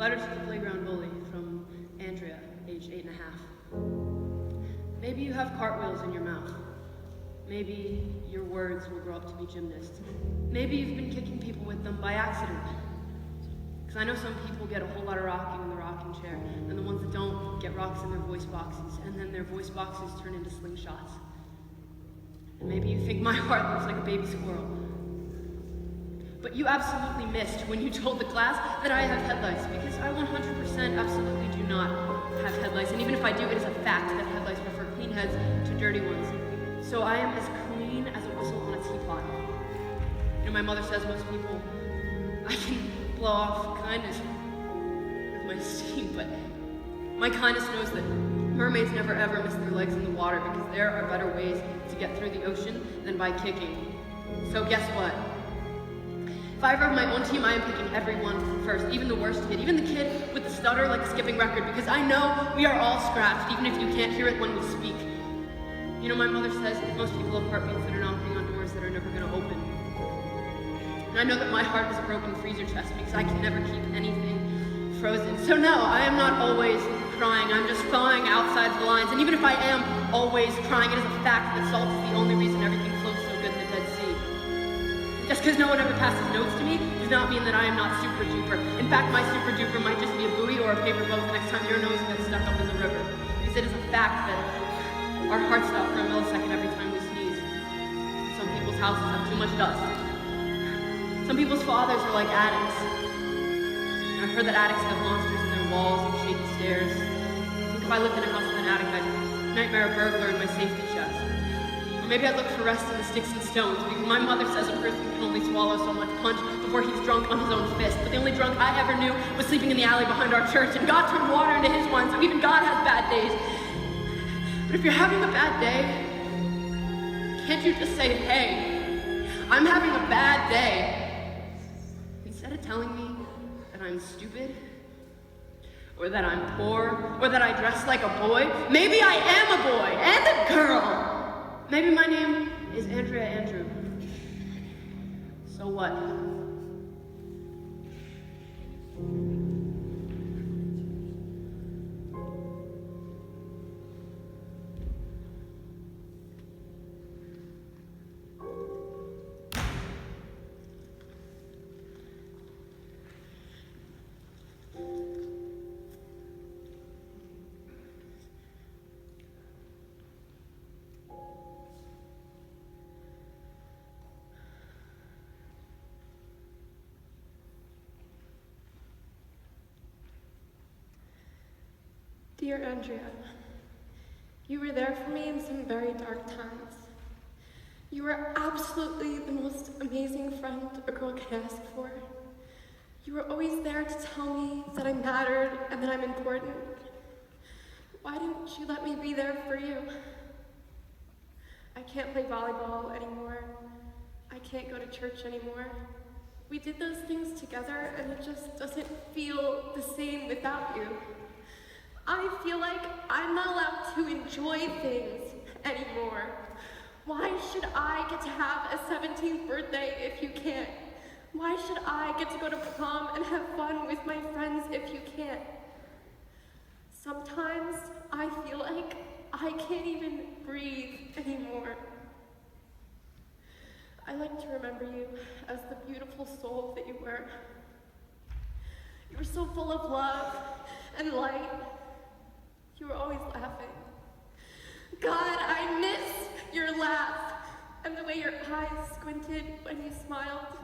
Letter to the playground bully from Andrea, age 8.5. Maybe you have cartwheels in your mouth. Maybe your words will grow up to be gymnasts. Maybe you've been kicking people with them by accident. Because I know some people get a whole lot of rocking in the rocking chair, and the ones that don't get rocks in their voice boxes, and then their voice boxes turn into slingshots. And maybe you think my heart looks like a baby squirrel. But you absolutely missed when you told the class that I have headlights, because I 100% absolutely do not have headlights. And even if I do, it is a fact that headlights prefer clean heads to dirty ones. So I am as clean as a whistle on a teapot. You know, my mother says most people, I can blow off kindness with my steam, but my kindness knows that mermaids never ever miss their legs in the water, because there are better ways to get through the ocean than by kicking. So guess what? If I ever have my own team, I am picking everyone first, even the worst kid, even the kid with the stutter like a skipping record, because I know we are all scratched, even if you can't hear it when we speak. You know, my mother says that most people have heartbeats that are knocking on doors that are never going to open. And I know that my heart is a broken freezer chest because I can never keep anything frozen. So no, I am not always crying, I'm just thawing outside the lines. And even if I am always crying, it is a fact that salt is the only reason everything floats so good in the Dead Sea. Just because no one ever passes notes to me does not mean that I am not super duper. In fact, my super duper might just be a buoy or a paper boat the next time your nose gets stuck up in the river. Because it is a fact that our hearts stop for a millisecond every time we sneeze. Some people's houses have too much dust. Some people's fathers are like addicts. And I've heard that addicts have monsters in their walls and shaky stairs. I think if I lived in a house with an attic, I'd nightmare a burglar in my safety chest. Or maybe I'd look for rest in the sticks and stones, because my mother says a person can only swallow so much punch before he's drunk on his own fist. But the only drunk I ever knew was sleeping in the alley behind our church, and God turned water into his wine, so even God has bad days. But if you're having a bad day, can't you just say, hey, I'm having a bad day? Instead of telling me that I'm stupid, or that I'm poor, or that I dress like a boy, maybe I am a boy and a girl. Maybe my name is Andrea Andrew. So what? Dear Andrea, you were there for me in some very dark times. You were absolutely the most amazing friend a girl could ask for. You were always there to tell me that I mattered and that I'm important. Why didn't you let me be there for you? I can't play volleyball anymore. I can't go to church anymore. We did those things together and it just doesn't feel the same without you. I feel like I'm not allowed to enjoy things anymore. Why should I get to have a 17th birthday if you can't? Why should I get to go to prom and have fun with my friends if you can't? Sometimes I feel like I can't even breathe anymore. I like to remember you as the beautiful soul that you were. You were so full of love and light. You were always laughing. God, I miss your laugh and the way your eyes squinted when you smiled.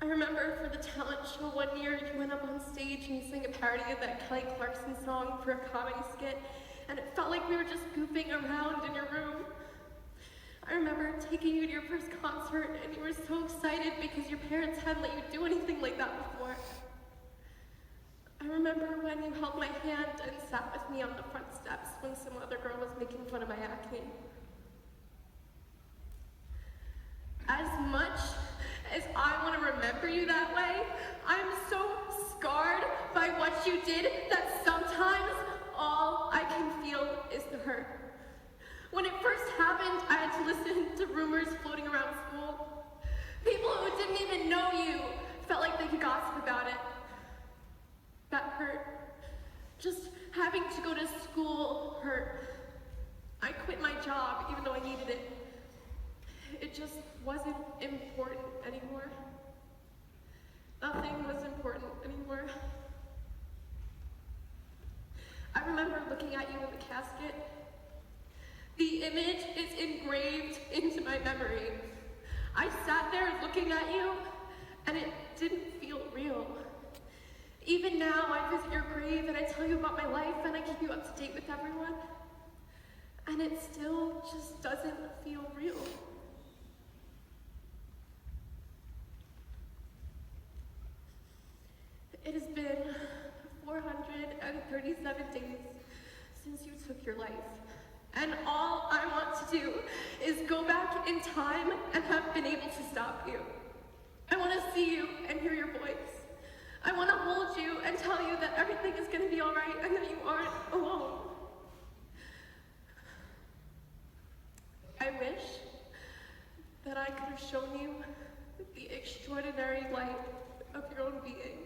I remember for the talent show one year, you went up on stage and you sang a parody of that Kelly Clarkson song for a comedy skit, and it felt like we were just goofing around in your room. I remember taking you to your first concert and you were so excited because your parents hadn't let you do anything like that before. I remember when you held my hand and sat with me on the front steps when some other girl was making fun of my acne. As much as I want to remember you that way, I'm so scarred by what you did that sometimes all I can feel is the hurt. When it first happened, I had to listen to rumors floating around school. People who didn't even know you felt like they could gossip about it. That hurt. Just having to go to school hurt. I quit my job even though I needed it. It just wasn't important anymore. Nothing was important anymore. I remember looking at you in the casket. The image is engraved into my memory. I sat there looking at you, and it didn't feel real. Even now, I visit your grave and I tell you about my life and I keep you up to date with everyone. And it still just doesn't feel real. It has been 437 days since you took your life. And all I want to do is go back in time and have been able to stop you. I want to see you and hear your voice. I want to hold you and tell you that everything is going to be all right and that you aren't alone. I wish that I could have shown you the extraordinary light of your own being.